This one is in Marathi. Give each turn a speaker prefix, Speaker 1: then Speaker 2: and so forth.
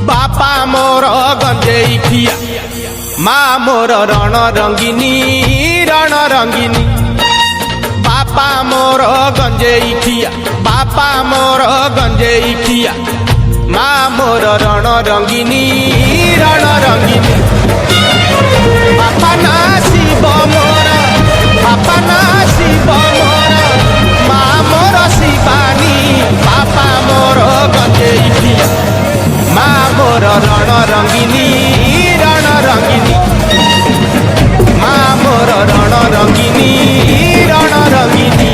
Speaker 1: बापा मोर गंजेई खिया माँ मोर रण रंगिनी रण रंगिनी बापा मोर गंजेई खिया बापा मोर गंजेई खिया माँ मोर रण रंगिनी रण रंगिनी बापा ना शिव मोर बापा ना शिव मोर माँ मोर शिवानी बापा मोर गंजेई खिया माँ मोर रण रंगिनी रण रंगिनी माँ मोर रण रंगिनी रण रंगिनी